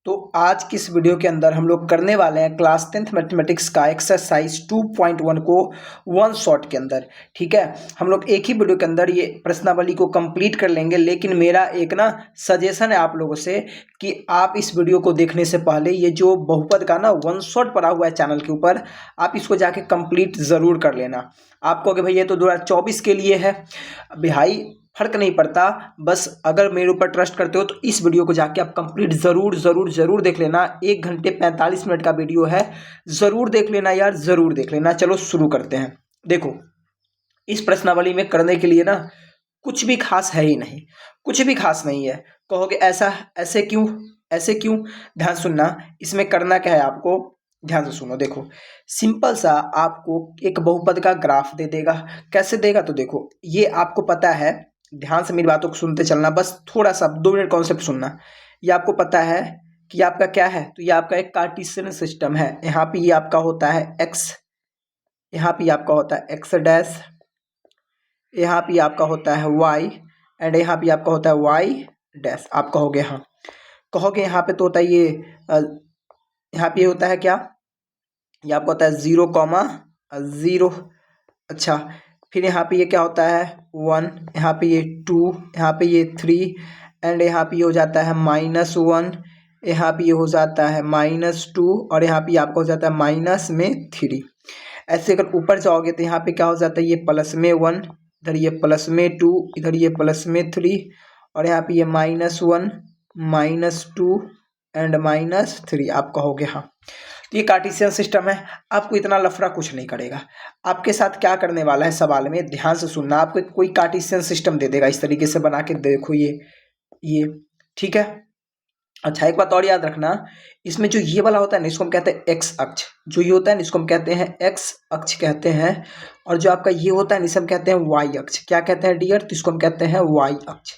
तो आज की इस वीडियो के अंदर हम लोग करने वाले हैं क्लास 10th मैथमेटिक्स का एक्सरसाइज 2.1 को वन शॉट के अंदर। ठीक है, हम लोग एक ही वीडियो के अंदर ये प्रश्नावली को कंप्लीट कर लेंगे, लेकिन मेरा एक ना सजेशन है आप लोगों से कि आप इस वीडियो को देखने से पहले ये जो बहुपद का ना वन शॉट पड़ा हुआ है चैनल के ऊपर, आप इसको जाके कंप्लीट ज़रूर कर लेना। आपको कि भाई ये तो 2024 के लिए है, भाई फर्क नहीं पड़ता, बस अगर मेरे ऊपर ट्रस्ट करते हो तो इस वीडियो को जाके आप कंप्लीट ज़रूर देख लेना। 1 घंटे 45 मिनट का वीडियो है, ज़रूर देख लेना यार, ज़रूर देख लेना। चलो शुरू करते हैं। देखो, इस प्रश्नावली में करने के लिए ना कुछ भी खास है ही नहीं, कुछ भी खास नहीं है। कहोगे ऐसा ऐसे क्यों, ऐसे क्यों? ध्यान सुनना, इसमें करना क्या है आपको, ध्यान से सुनो। देखो, सिंपल सा आपको एक बहुपद का ग्राफ दे देगा। कैसे देगा? तो देखो, ये आपको पता है, ध्यान से मेरी बातों को सुनते चलना, बस थोड़ा सा 2 मिनट कॉन्सेप्ट सुनना। ये आपको पता है कि आपका क्या है, तो ये आपका एक कार्टेशियन सिस्टम है। यहाँ पे ये आपका होता है एक्स, यहाँ पे आपका होता है एक्स डैश, यहाँ पे आपका होता है वाई, एंड यहाँ पे आपका होता है वाई डैश। आप कहोगे हाँ, कहोगे यहाँ पे तो होता है ये यहाँ पे होता है क्या, ये आपका होता है 0,0। अच्छा, फिर यहाँ पे ये क्या होता है 1, यहाँ पे ये 2, यहाँ पे ये 3, एंड यहाँ पे ये हो जाता है -1, यहाँ पे ये हो जाता है -2, और यहाँ पे आपका हो जाता है -3। ऐसे अगर ऊपर जाओगे तो यहाँ पे क्या हो जाता है, ये +1, इधर ये +2, इधर ये +3, और यहाँ पे ये -1, -2 एंड -3। आप कहोगे हाँ, ये कार्टेशियन सिस्टम है। आपको इतना लफड़ा कुछ नहीं करेगा। आपके साथ क्या करने वाला है सवाल में, ध्यान से सुनना। आपको कोई कार्टेशियन सिस्टम दे देगा, इस तरीके से बना के देखो ये ठीक है। अच्छा, एक बात और याद रखना, इसमें जो ये वाला होता है ना, इसको हम कहते हैं एक्स अक्ष। जो ये होता है ना, इसको हम कहते हैं एक्स अक्ष कहते हैं, और जो आपका ये होता है ना, इसे हम कहते हैं वाई अक्ष। क्या कहते हैं डियर? तो इसको हम कहते हैं वाई अक्ष।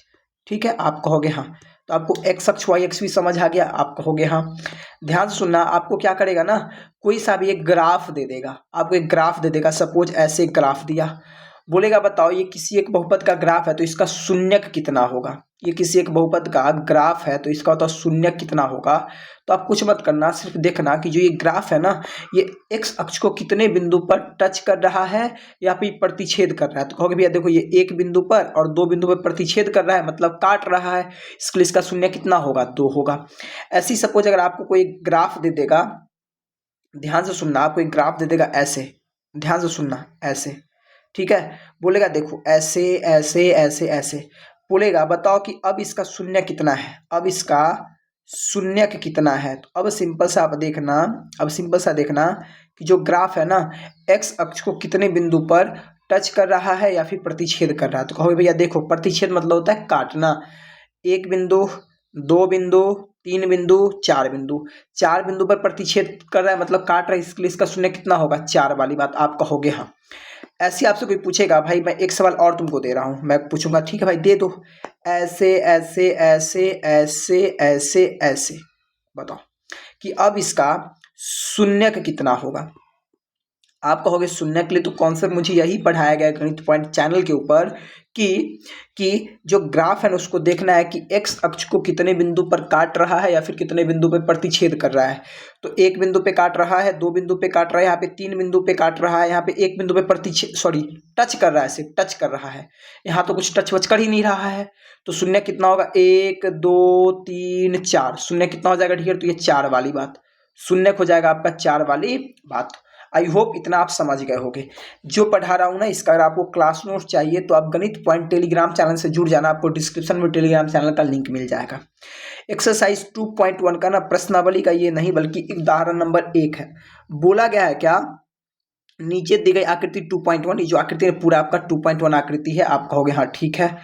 ठीक है, आप कहोगे हाँ। तो आपको एक्स अक्ष वाई अक्ष भी समझ आ गया, आप कहोगे हाँ। ध्यान से सुनना, आपको क्या करेगा ना, कोई सा भी एक ग्राफ दे देगा, आपको एक ग्राफ दे देगा। सपोज ऐसे एक ग्राफ दिया, बोलेगा बताओ ये किसी एक बहुपद का ग्राफ है तो इसका शून्यक कितना होगा। ये किसी एक बहुपद का ग्राफ है तो इसका तो शून्यक कितना होगा। तो आप कुछ मत करना, सिर्फ देखना कि जो ये ग्राफ है ना, ये एक्स अक्ष को कितने बिंदु पर टच कर रहा है या फिर प्रतिच्छेद कर रहा है। तो कहोगे भैया देखो, ये 1 बिंदु पर और 2 बिंदु पर प्रतिच्छेद कर रहा है, मतलब काट रहा है, इसके लिए इसका शून्य कितना होगा, 2 होगा। ऐसी सपोज अगर आपको कोई ग्राफ दे देगा, ध्यान से सुनना, आपको एक ग्राफ दे देगा ऐसे, ध्यान से सुनना, ऐसे, ठीक है। बोलेगा देखो ऐसे ऐसे ऐसे ऐसे, बोलेगा बताओ कि अब इसका शून्य कितना है, अब इसका शून्य कितना है। तो अब सिंपल सा आप देखना, अब सिंपल सा देखना कि जो ग्राफ है ना, एक्स अक्ष को कितने बिंदु पर टच कर रहा है या फिर प्रतिच्छेद कर रहा है। तो कहोगे भैया देखो, प्रतिच्छेद मतलब होता है काटना। 1 बिंदु, 2 बिंदु, 3 बिंदु, 4 बिंदु, 4 बिंदु पर प्रतिच्छेद कर रहा है, मतलब काट रहा है, इसके लिए इसका शून्य कितना होगा, 4 वाली बात। आप कहोगे हाँ। ऐसे आपसे कोई पूछेगा, भाई मैं एक सवाल और तुमको दे रहा हूं, मैं पूछूंगा ठीक है भाई दे दो, ऐसे ऐसे ऐसे ऐसे ऐसे ऐसे, बताओ कि अब इसका शून्य कितना होगा। आप कहोगे शून्य के लिए तो कॉन्सेप्ट मुझे यही पढ़ाया गया गणित पॉइंट चैनल के ऊपर कि जो ग्राफ है ना, उसको देखना है कि एक्स अक्ष को कितने बिंदु पर काट रहा है या फिर कितने बिंदु पे प्रतिच्छेद कर रहा है। तो 1 बिंदु पे काट रहा है, 2 बिंदु पे काट रहा है, यहाँ पे 3 बिंदु पे काट रहा है, यहाँ पे 1 बिंदु पे टच कर रहा है, सिर्फ टच कर रहा है। यहाँ तो कुछ टच वच कर ही नहीं रहा है। तो शून्य कितना होगा, 1 2 3 4, शून्य कितना हो जाएगा ठीक है। तो ये 4 वाली बात, शून्य हो जाएगा आपका 4 वाली बात। आई होप इतना आप समझ गए होंगे। जो पढ़ा रहा हूँ ना, इसका अगर आपको क्लास नोट चाहिए तो आप गणित पॉइंट टेलीग्राम चैनल से जुड़ जाना, आपको डिस्क्रिप्शन में टेलीग्राम चैनल का लिंक मिल जाएगा। एक्सरसाइज 2.1 का ना प्रश्नावली का ये नहीं बल्कि उदाहरण नंबर 1 है। बोला गया है क्या, नीचे दी गई आकृति 2.1, ये जो आकृति है पूरा आपका 2.1 आकृति है। आप कहोगे हाँ ठीक है।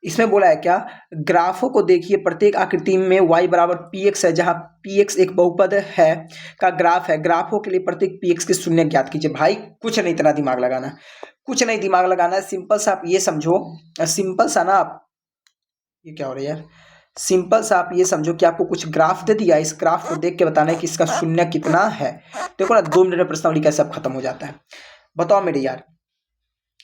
इसमें बोला है क्या, ग्राफों को देखिए, प्रत्येक आकृति में y बराबर px है, जहां px एक बहुपद है का ग्राफ है। ग्राफों के लिए प्रत्येक px के शून्य ज्ञात कीजिए। भाई कुछ नहीं, इतना दिमाग लगाना, कुछ नहीं दिमाग लगाना है। सिंपल सा आप ये समझो, सिंपल सा ना आप, ये क्या हो रहा है यार, सिंपल सा आप ये समझो कि आपको कुछ ग्राफ दे दिया, इस ग्राफ को देख के बताना है कि इसका शून्य कितना है। देखो ना, 2 मिनट में प्रश्नावली कैसे अब खत्म हो जाता है। बताओ मेरे यार,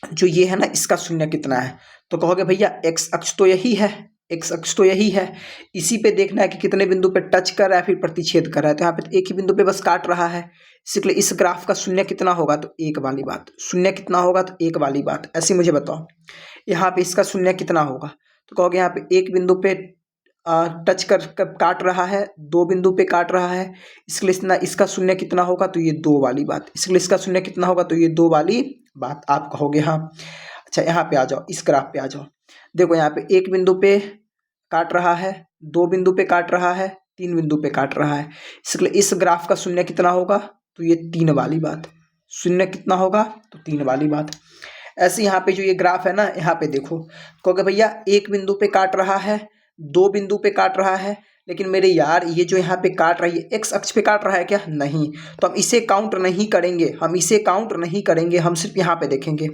जो ये है ना, इसका शून्य कितना है। तो कहोगे भैया एक्स अक्ष तो यही है, एक्स अक्ष तो यही है, इसी पे देखना है कि कितने बिंदु पे टच कर रहा है फिर प्रतिच्छेद कर रहा है। तो यहाँ पे एक ही बिंदु पे बस काट रहा है, इसलिए इस ग्राफ का शून्य कितना होगा, तो एक वाली बात। शून्य कितना होगा, तो एक वाली बात। ऐसे मुझे बताओ यहाँ पे इसका शून्य कितना होगा, तो कहोगे यहाँ पे एक बिंदु पे टच कर काट रहा है, दो बिंदु पे काट रहा है, इसलिए इसका शून्य कितना होगा, तो ये दो वाली बात। इसलिए इसका शून्य कितना होगा, तो ये दो वाली बात आप कहोगे। हाँ अच्छा, यहाँ पे आ जाओ, इस ग्राफ पे आ जाओ। देखो यहाँ पे एक बिंदु पे काट रहा है, दो बिंदु पे काट रहा है, तीन बिंदु पे काट रहा है, इसलिए इस ग्राफ का शून्य कितना होगा, तो ये तीन वाली बात। शून्य कितना होगा, तो तीन वाली बात। ऐसे यहाँ पे जो ये ग्राफ है ना, यहाँ पे देखो, कहोगे भैया एक बिंदु पे काट रहा है, दो बिंदु पे काट रहा है, लेकिन मेरे यार ये जो यहाँ पे काट रहा है ये एक्स अक्ष पे काट रहा है क्या, नहीं। तो हम इसे काउंट नहीं करेंगे, हम सिर्फ यहाँ पे देखेंगे।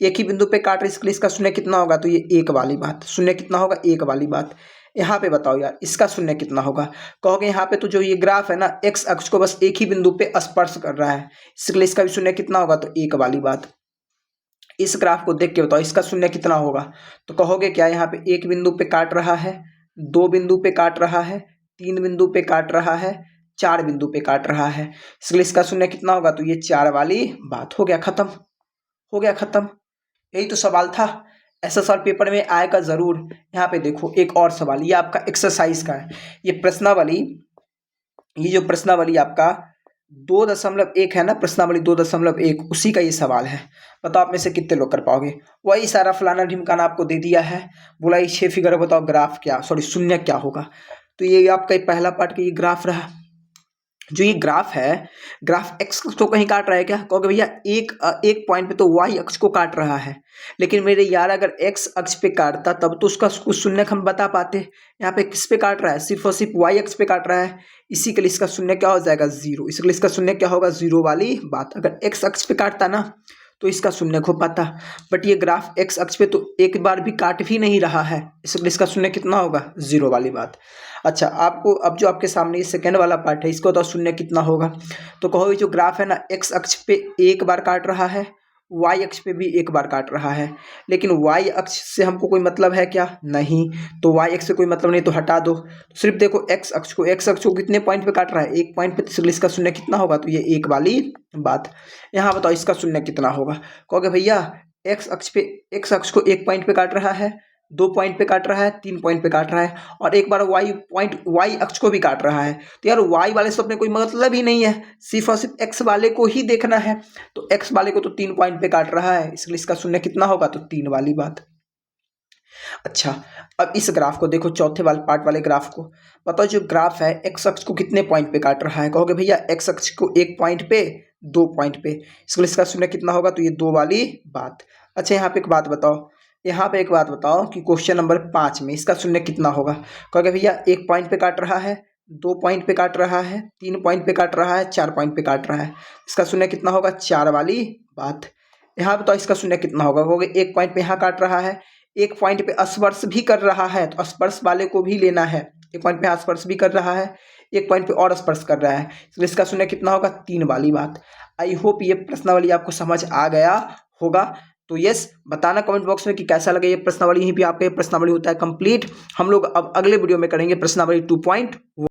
एक ही बिंदु पे काट रहे, इसके लिए इसका शून्य कितना होगा, तो ये एक वाली बात। शून्य कितना होगा, एक वाली बात। यहाँ पे बताओ यार इसका शून्य कितना होगा, कहोगे यहाँ पे तो जो ये ग्राफ है ना, एक्स अक्ष को बस एक ही बिंदु पे स्पर्श कर रहा है, इसके लिए इसका भी शून्य कितना होगा, तो एक वाली बात। इस ग्राफ को देख के बताओ इसका शून्य कितना होगा, तो कहोगे क्या, यहाँ पे एक बिंदु पे काट रहा है, दो बिंदु पे काट रहा है, तीन बिंदु पे काट रहा है, चार बिंदु पे काट रहा है, इसलिए इसका शून्य कितना होगा, तो ये चार वाली बात। हो गया खत्म, हो गया खत्म। यही तो सवाल था, ऐसा सवाल पेपर में आएगा जरूर। यहाँ पे देखो एक और सवाल, ये आपका एक्सरसाइज का है, ये प्रश्नावली, ये जो प्रश्नावली आपका 2.1 है ना, प्रश्नावली 2.1, उसी का ये सवाल है। बताओ आप में से कितने लोग कर पाओगे। वही सारा फलाना ढिमकाना आपको दे दिया है, बोला ये 6 फिगर बताओ ग्राफ क्या, सॉरी शून्य क्या होगा। तो ये आपका पहला पार्ट का ये ग्राफ रहा। जो ये ग्राफ है, ग्राफ एक्स तो कहीं काट रहा है क्या, कहोगे भैया एक पॉइंट पे तो वाई अक्ष को काट रहा है, लेकिन मेरे यार अगर एक्स अक्ष पे काटता तब तो उसका कुछ शून्य हम बता पाते। यहाँ पे किस पे काट रहा है, सिर्फ और सिर्फ वाई अक्ष पे काट रहा है, इसी के लिए इसका शून्य क्या हो जाएगा, जीरो। इसके लिए इसका शून्य क्या होगा, जीरो वाली बात। अगर एक्स अक्ष पे काटता ना तो इसका शून्य खो पाता, बट ये ग्राफ एक्स अक्ष पे तो एक बार भी काट भी नहीं रहा है, इसलिए इसका शून्य कितना होगा, जीरो वाली बात। अच्छा, आपको अब जो आपके सामने ये सेकेंड वाला पार्ट है, इसको तो शून्य कितना होगा, तो कहो ये जो ग्राफ है ना, एक्स अक्ष पे एक बार काट रहा है, वाई अक्ष पे भी एक बार काट रहा है, लेकिन वाई अक्ष से हमको कोई मतलब है क्या, नहीं। तो वाई अक्ष से कोई मतलब नहीं, तो हटा दो। सिर्फ देखो एक्स अक्ष को कितने पॉइंट पे काट रहा है, एक पॉइंट पे, इसलिए इसका शून्य कितना होगा, तो ये एक वाली बात। यहाँ बताओ इसका शून्य कितना होगा, कहोगे भैया एक्स अक्ष को एक पॉइंट पे काट रहा है, दो पॉइंट पे काट रहा है, तीन पॉइंट पे काट रहा है, और एक बार वाई अक्ष को भी काट रहा है। तो यार वाई वाले से अपने कोई मतलब ही नहीं है, सिर्फ और सिर्फ एक्स वाले को ही देखना है। तो एक्स वाले को तो 3 पॉइंट पे काट रहा है, इसलिए इसका शून्य कितना होगा, तो 3 वाली बात। अच्छा, अब इस ग्राफ को देखो, चौथे वाले पार्ट वाले ग्राफ को बताओ। जो ग्राफ है एक्स अक्ष को कितने पॉइंट पे काट रहा है, कहोगे भैया एक्स अक्ष को एक पॉइंट पे, दो पॉइंट पे, इसलिए इसका शून्य कितना होगा, तो ये दो वाली बात। अच्छा, यहाँ पे एक बात बताओ कि क्वेश्चन नंबर 5 में इसका शून्य कितना होगा, कहोगे भैया एक पॉइंट पे काट रहा है, दो पॉइंट पे काट रहा है, तीन पॉइंट पे काट रहा है, चार पॉइंट पे काट रहा है, इसका शून्य कितना होगा, चार वाली बात। यहाँ बताओ इसका शून्य कितना होगा, कहोगे एक पॉइंट पे यहाँ काट रहा है, एक पॉइंट पे स्पर्श भी कर रहा है, तो स्पर्श वाले को भी लेना है। एक पॉइंट पे यहाँ स्पर्श भी कर रहा है, एक पॉइंट पे और स्पर्श कर रहा है, इसलिए इसका शून्य कितना होगा, 3 वाली बात। आई होप ये प्रश्नावली आपको समझ आ गया होगा। तो यस, बताना कमेंट बॉक्स में कि कैसा लगे ये प्रश्नावली। यहीं पे आपका ये प्रश्नावली होता है कंप्लीट। हम लोग अब अगले वीडियो में करेंगे प्रश्नावली 2.1।